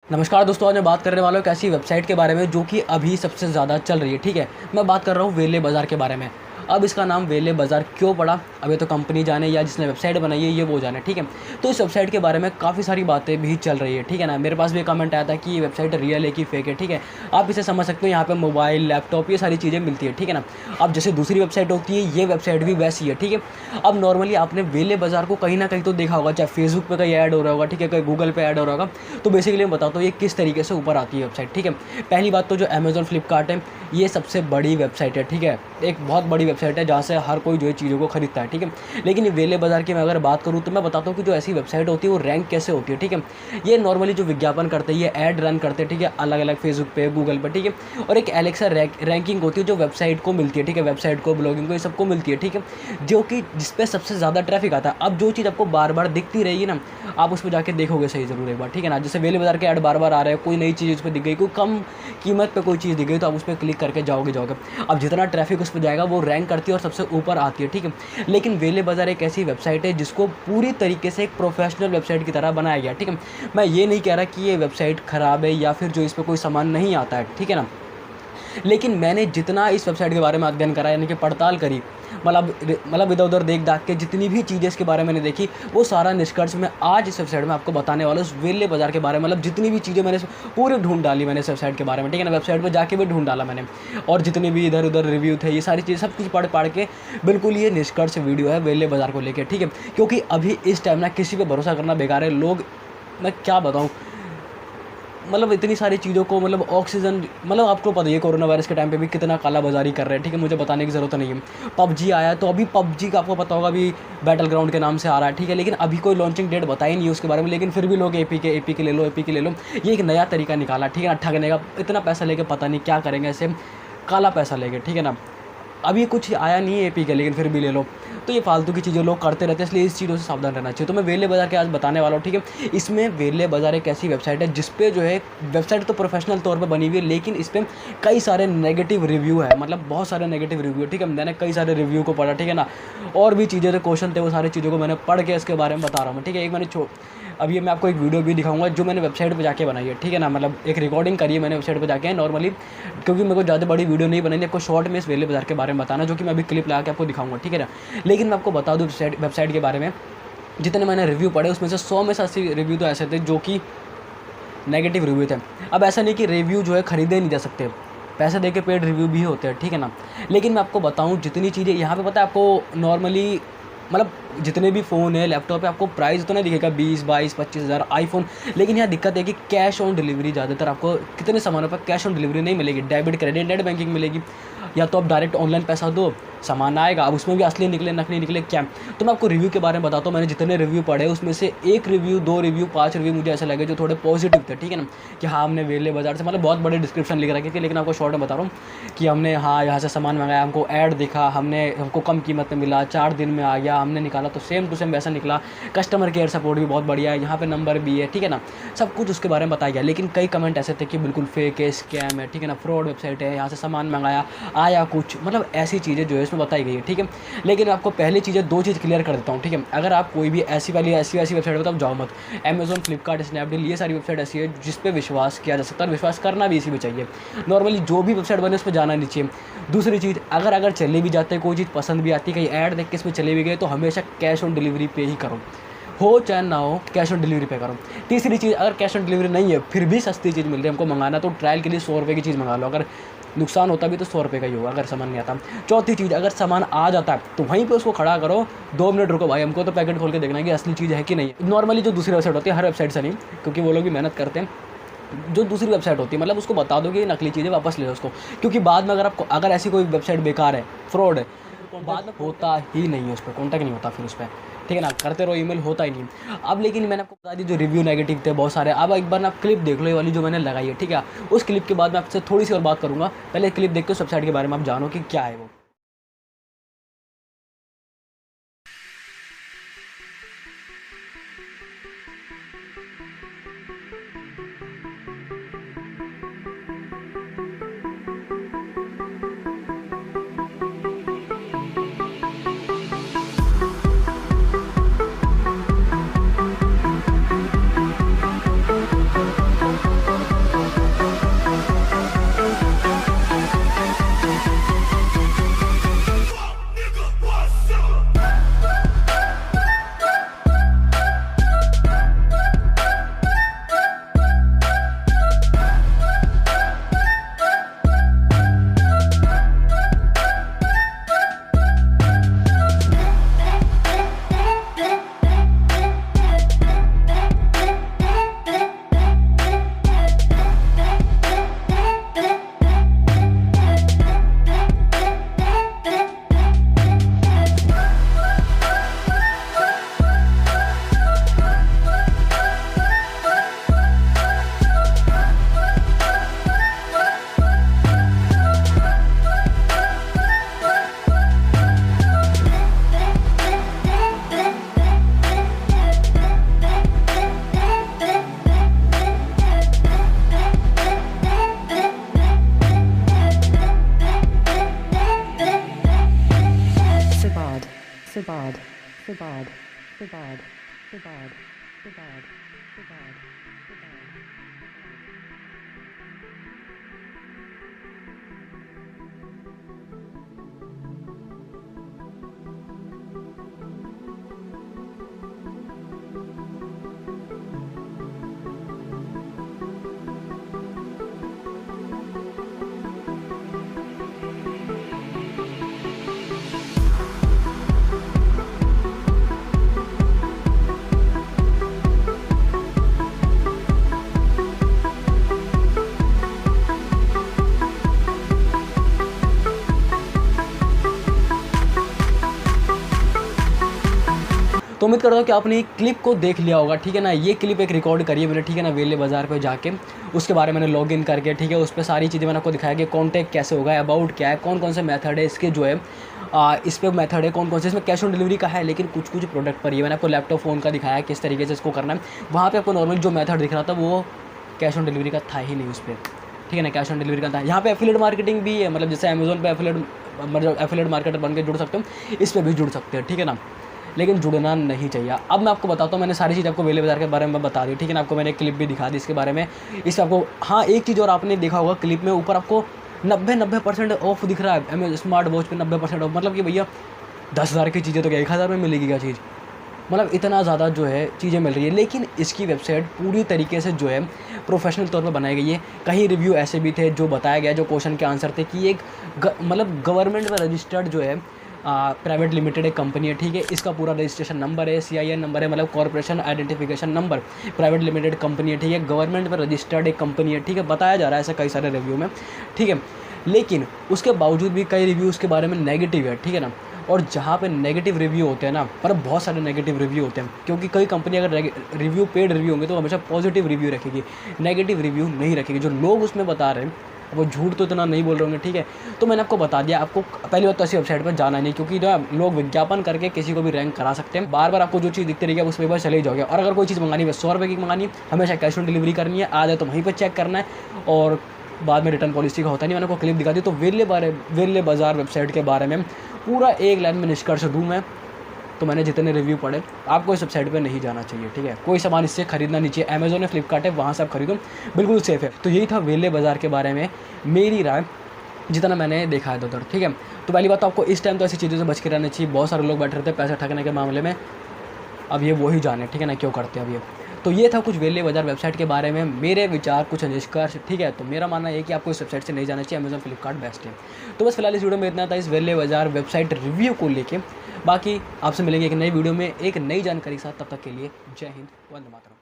नमस्कार दोस्तों, आज मैं बात करने वाला हूँ एक ऐसी वेबसाइट के बारे में जो कि अभी सबसे ज़्यादा चल रही है। ठीक है, मैं बात कर रहा हूँ वेले बाज़ार के बारे में। अब इसका नाम वेले बाज़ार क्यों पड़ा, अब ये तो कंपनी जाने या जिसने वेबसाइट बनाई है ये वो जाने। ठीक है, तो इस वेबसाइट के बारे में काफ़ी सारी बातें भी चल रही है। ठीक है ना, मेरे पास भी कमेंट आया था कि ये वेबसाइट रियल है कि फेक है। ठीक है, आप इसे समझ सकते हो, यहाँ पे मोबाइल, लैपटॉप, ये सारी चीज़ें मिलती है। ठीक है ना, अब जैसे दूसरी वेबसाइट होती है, ये वेबसाइट भी वैसी है। ठीक है, अब नॉर्मली आपने वेले बाज़ार को कहीं ना कहीं तो देखा होगा, चाहे फेसबुक पे कहीं ऐड हो रहा होगा, ठीक है, कहीं गूगल पे ऐड हो रहा होगा। तो बेसिकली मैं बताता हूँ ये किस तरीके से ऊपर आती है वेबसाइट। ठीक है, पहली बात तो जो अमेज़ॉन फ्लिपकार्ट है, ये सबसे बड़ी वेबसाइट है। ठीक है, एक बहुत बड़ी वेबसाइट है जहाँ से हर कोई जो है चीज़ों को खरीदता है। ठीक है, लेकिन ये वेले बाज़ार की मैं अगर बात करूँ तो मैं बताता हूँ कि जो ऐसी वेबसाइट होती है वो रैंक कैसे होती है। ठीक है, ये नॉर्मली जो विज्ञापन करते हैं, ये ऐड रन करते हैं। ठीक है, अलग अलग फेसबुक पे, गूगल पे। ठीक है, और एक एलेक्सा रैंकिंग होती है जो वेबसाइट को मिलती है। ठीक है, वेबसाइट को, ब्लॉगिंग को, ये सबको मिलती है। ठीक है, जो कि जिस पे सबसे ज़्यादा ट्रैफिक आता है। अब जो चीज़ आपको बार बार दिखती रहेगी ना, आप उस पर जाके देखोगे सही ज़रूर एक बार। ठीक है ना, जैसे वेले बाज़ार के ऐड बार बार आ रहे हैं, कोई नई चीज़ उस पर दिख गई, कोई कम कीमत पे कोई चीज़ दिख गई, तो आप उस पर क्लिक करके जाओगे। अब जितना ट्रैफिक उस पर जाएगा वो रैंक करती है और सबसे ऊपर आती है। ठीक है, लेकिन वेले बाज़ार एक ऐसी वेबसाइट है जिसको पूरी तरीके से एक प्रोफेशनल वेबसाइट की तरह बनाया गया। ठीक है, मैं ये नहीं कह रहा कि ये वेबसाइट ख़राब है या फिर जो इस पर कोई सामान नहीं आता है। ठीक है ना, लेकिन मैंने जितना इस वेबसाइट के बारे में अध्ययन करा, यानी कि पड़ताल करी, मतलब इधर उधर देख दाख के जितनी भी चीज़ें इसके बारे में मैंने देखी, वो सारा निष्कर्ष मैं आज इस वेबसाइट में आपको बताने वाला हूँ। उस वेले बाज़ार के बारे में, मतलब जितनी भी चीज़ें मैंने पूरी ढूंढ डाली मैंने इस वेबसाइट के बारे में। ठीक है ना, वेबसाइट पर जाके भी ढूंढ डाला मैंने, और जितने भी इधर उधर रिव्यू थे, ये सारी चीज़ें सब कुछ पढ़ के बिल्कुल ये निष्कर्ष वीडियो है वेले बाज़ार को लेकर। ठीक है, क्योंकि अभी इस टाइम ना किसी पर भरोसा करना बेकार है। लोग, मैं क्या बताऊँ, मतलब इतनी सारी चीज़ों को, मतलब ऑक्सीजन, मतलब आपको पता ही है कोरोना वायरस के टाइम पे भी कितना काला बाजारी कर रहे हैं। ठीक है, मुझे बताने की ज़रूरत नहीं है। पबजी आया तो अभी पबजी का आपको पता होगा, अभी बैटल ग्राउंड के नाम से आ रहा है। ठीक है, लेकिन अभी कोई लॉन्चिंग डेट बताई नहीं है उसके बारे में, लेकिन फिर भी लोग एपी के ले लो, एपी के ले लो। ये एक नया तरीका निकाला। ठीक है ना, ठगने का। इतना पैसा लेके पता नहीं क्या करेंगे ऐसे, काला पैसा लेके। ठीक है ना, अभी कुछ आया नहीं है एपी का, लेकिन फिर भी ले लो। तो ये फालतू की चीज़ें लोग करते रहते हैं, इसलिए इस चीज़ों से सावधान रहना चाहिए। तो मैं वेले बाज़ार के आज बताने वाला हूँ। ठीक है, इसमें वेले बाज़ार एक ऐसी वेबसाइट है जिस पे जो है, वेबसाइट तो प्रोफेशनल तौर पे बनी हुई है, लेकिन इस पर कई सारे नेगेटिव रिव्यू है, मतलब बहुत सारे नेगेटिव रिव्यू है। ठीक है, मैंने कई सारे रिव्यू को पढ़ा। ठीक है ना, और भी चीज़ें जो क्वेश्चन थे वो सारी चीज़ों को मैंने पढ़ के इसके बारे में बता रहा हूँ। ठीक है, एक मैंने अब ये मैं आपको एक वीडियो भी दिखाऊंगा जो मैंने वेबसाइट पे जाके बनाई है। ठीक है ना, मतलब एक रिकॉर्डिंग करी है मैंने वेबसाइट पे जाके नॉर्मली, क्योंकि मेरे को ज़्यादा बड़ी वीडियो नहीं बनानी, आपको शॉर्ट में इस वेले बाज़ार के बारे में बताना, जो कि मैं अभी क्लिप लगा के आपको दिखाऊंगा। ठीक है ना, लेकिन मैं आपको बता दूँ वेबसाइट के बारे में, जितने मैंने रिव्यू पढ़े उसमें से 100 में से 80 रिव्यू तो ऐसे थे जो कि नेगेटिव रिव्यू थे। अब ऐसा नहीं कि रिव्यू जो है खरीदे नहीं जा सकते, पैसे दे के पेड रिव्यू भी होते हैं। ठीक है ना, लेकिन मैं आपको बताऊं जितनी चीज़ें यहाँ पे, पता है आपको, नॉर्मली मतलब जितने भी फ़ोन है, लैपटॉप है, आपको प्राइस तो नहीं दिखेगा 20, 22, 25 हज़ार आईफोन। लेकिन यहाँ दिक्कत है कि कैश ऑन डिलीवरी, ज़्यादातर आपको कितने सामानों पर कैश ऑन डिलीवरी नहीं मिलेगी। डेबिट, क्रेडिट, नेट बैंकिंग मिलेगी, या तो आप डायरेक्ट ऑनलाइन पैसा दो, सामान आएगा। अब उसमें भी असली निकले नकली निकले क्या। तो मैं आपको रिव्यू के बारे में बताता हूँ। मैंने जितने रिव्यू पढ़े उसमें से 1 रिव्यू, 2 रिव्यू, 5 रिव्यू मुझे ऐसे लगे जो थोड़े पॉजिटिव थे। ठीक है ना, कि हाँ हमने वेले बाज़ार से, मतलब बहुत बड़े डिस्क्रिप्शन लिख रखी थी, लेकिन आपको शॉर्ट में बता रहा हूँ कि हमने हाँ यहाँ से सामान मंगाया, हमको ऐड दिखा, हमको कम कीमत में मिला, 4 दिन में आ गया, हमने निकाला तो सेम टू सेम वैसा निकला। कस्टमर केयर सपोर्ट भी बहुत बढ़िया है, यहाँ पे नंबर भी है। ठीक है ना, सब कुछ उसके बारे में बताया गया। लेकिन कई कमेंट ऐसे थे कि बिल्कुल फेक है, स्कैम है, ठीक है ना, फ्रॉड वेबसाइट है, यहाँ से सामान मंगाया आया कुछ, मतलब ऐसी चीज़ें जो है इसमें बताई गई है। ठीक है, लेकिन आपको पहली चीज़ें 2 चीज़ क्लियर कर देता हूँ। ठीक है, अगर आप कोई भी ऐसी वेबसाइट पर, तो आप जाओ मत। अमेज़ॉन, फ्लिपकार्ट, स्नैपडील, ये सारी वेबसाइट ऐसी है जिस पे विश्वास किया जा सकता है, और विश्वास करना भी इसी पे चाहिए। नॉर्मली जो भी वेबसाइट बने उस पर जाना नहीं चाहिए। दूसरी चीज़, अगर चले भी जाते, कोई चीज़ पसंद भी आती, कहीं ऐड देख के इसमें चले भी गए, तो हमेशा कैश ऑन डिलीवरी पे ही करो, हो चाहे ना हो, कैश ऑन डिलीवरी पे करो। तीसरी चीज़, अगर कैश ऑन डिलीवरी नहीं है फिर भी सस्ती चीज़ मिल रही है हमको मंगाना, तो ट्रायल के लिए 100 रुपये की चीज़ मंगा लो। अगर नुकसान होता भी तो 100 रुपये का ही होगा, अगर सामान नहीं आता। चौथी चीज़, अगर सामान आ जाता है तो वहीं पे उसको खड़ा करो, 2 मिनट रुको भाई, हमको तो पैकेट खोल के देखना है कि असली चीज़ है कि नहीं। नॉर्मली जो दूसरी वेबसाइट होती है, हर वेबसाइट से नहीं, क्योंकि वो लोग भी मेहनत करते हैं, जो दूसरी वेबसाइट होती है, मतलब उसको बता दो कि ये नकली चीज़ें, वापस ले लो उसको। क्योंकि बाद में अगर ऐसी कोई वेबसाइट बेकार है, फ्रॉड है, तो बाद में होता ही नहीं है, उस पर कॉन्टैक्ट नहीं होता फिर उस पर। ठीक है ना, करते रहो ईमेल, होता ही नहीं। अब लेकिन मैंने आपको बता दी जो रिव्यू नेगेटिव थे बहुत सारे। अब एक बार ना क्लिप देख लो, ये वाली जो मैंने लगाई है। ठीक है, उस क्लिप के बाद मैं आपसे थोड़ी सी और बात करूँगा। पहले क्लिप देख के उस वेबसाइट के बारे में आप जानो कि क्या है वो। Fugard, Fugard, Fugard, Fugard, Fugard, Fugard. तो उम्मीद करता हूँ कि आपने क्लिप को देख लिया होगा, ठीक है ना। ये क्लिप एक रिकॉर्ड करी है मैंने, ठीक है ना, वेले बाज़ार पे जाके उसके बारे में मैंने लॉगिन करके, ठीक है, उस पर सारी चीज़ें मैंने आपको दिखाया कि कॉन्टैक्ट कैसे होगा, अबाउट क्या है, कौन कौन से मेथड है इसके जो है इस पर मेथड है, कौन कौन से इसमें कैश ऑन डिलीवरी का है, लेकिन कुछ कुछ प्रोडक्ट पर ये मैंने आपको लैपटॉप फ़ोन का दिखाया किस तरीके से इसको करना है। वहाँ पर आपको नॉर्मल जो मेथड दिख रहा था वो कैश ऑन डिलीवरी का था ही नहीं उस पर, ठीक है ना, कैश ऑन डिलीवरी का था। यहाँ पे एफिलिएट मार्केटिंग भी है, मतलब जैसे अमेज़न पे एफिलिएट मार्केटर बन के जुड़ सकते हो, इस पर भी जुड़ सकते हैं, ठीक है ना, लेकिन जुड़ना नहीं चाहिए। अब मैं आपको बताता हूँ, मैंने सारी चीज़ आपको वेले बाज़ार के बारे में बता दी, ठीक है ना, आपको मैंने क्लिप भी दिखा दी इसके बारे में। इस आपको हाँ एक चीज़ और आपने देखा होगा क्लिप में ऊपर आपको 90% ऑफ दिख रहा है स्मार्ट वॉच पे 90% ऑफ, मतलब कि भैया 10,000 की चीज़ें तो क्या 1,000 में मिलेगी क्या चीज़, मतलब इतना ज़्यादा जो है चीज़ें मिल रही है। लेकिन इसकी वेबसाइट पूरी तरीके से जो है प्रोफेशनल तौर पे बनाई गई है। कहीं रिव्यू ऐसे भी थे जो बताया गया, जो क्वेश्चन के आंसर थे कि एक मतलब गवर्नमेंट में रजिस्टर्ड जो है प्राइवेट लिमिटेड एक कंपनी है, ठीक है, इसका पूरा रजिस्ट्रेशन नंबर है, CIN नंबर है, मतलब corporation identification number, private limited company है, ठीक है, गवर्नमेंट में रजिस्टर्ड एक कंपनी है, ठीक है, बताया जा रहा है ऐसा कई सारे रिव्यू में, ठीक है। लेकिन उसके बावजूद भी कई रिव्यू उसके बारे में नेगेटिव है, ठीक है ना। और जहाँ पे नेगेटिव रिव्यू होते हैं ना, पर बहुत सारे नेगेटिव रिव्यू होते हैं, क्योंकि कई कंपनी अगर रिव्यू पेड रिव्यू होंगे तो हमेशा पॉजिटिव रिव्यू रखेगी, नेगेटिव रिव्यू नहीं रखेगी। जो लोग उसमें बता रहे हैं वो झूठ तो इतना नहीं बोल रहे होंगे, ठीक है। तो मैंने आपको बता दिया, आपको पहली बात तो ऐसी वेबसाइट पर जाना नहीं, क्योंकि जो लोग विज्ञापन करके किसी को भी रैंक करा सकते हैं। बार बार आपको जो चीज़ दिखती रहेगी उस पर बस चले जाओगे। और अगर कोई चीज़ मंगानी है 100 रुपये की मंगानी है, हमेशा कैश ऑन डिलीवरी करनी है, आ जाए तो वहीं पर चेक करना है, और बाद में रिटर्न पॉलिसी का होता नहीं। मैंने आपको क्लिप दिखा दी। तो वेले बाज़ार वेबसाइट के बारे में पूरा एक लाइन में निष्कर्ष दूँ मैं, तो मैंने जितने रिव्यू पढ़े, आपको इस वेबसाइट पे नहीं जाना चाहिए, ठीक है। कोई सामान इससे खरीदना नहीं चाहिए। अमेज़न है, फ्लिपकार्ट है, वहाँ से आप खरीदो, बिल्कुल सेफ़ है। तो यही था वेले बाज़ार के बारे में मेरी राय, जितना मैंने देखा है उधर, ठीक है। तो पहली बात तो आपको इस टाइम तो ऐसी चीज़ों से बच के रहना चाहिए। बहुत सारे लोग बैठे रहते हैं पैसे ठगने के मामले में, अब ये वही जाने, ठीक है ना, क्यों करते हैं अब ये। तो ये था कुछ वेले बाज़ार वेबसाइट के बारे में मेरे विचार, कुछ निष्कर्ष, ठीक है। तो मेरा मानना है कि आपको इस वेबसाइट से नहीं जाना चाहिए, अमेज़न फ्लिपकार्ट बेस्ट है। तो बस फिलहाल इस वीडियो में इतना था इस वेले बाज़ार वेबसाइट रिव्यू को लेके। बाकी आपसे मिलेंगे एक नई वीडियो में एक नई जानकारी के साथ, तब तक के लिए जय हिंद, वंदे मातरम।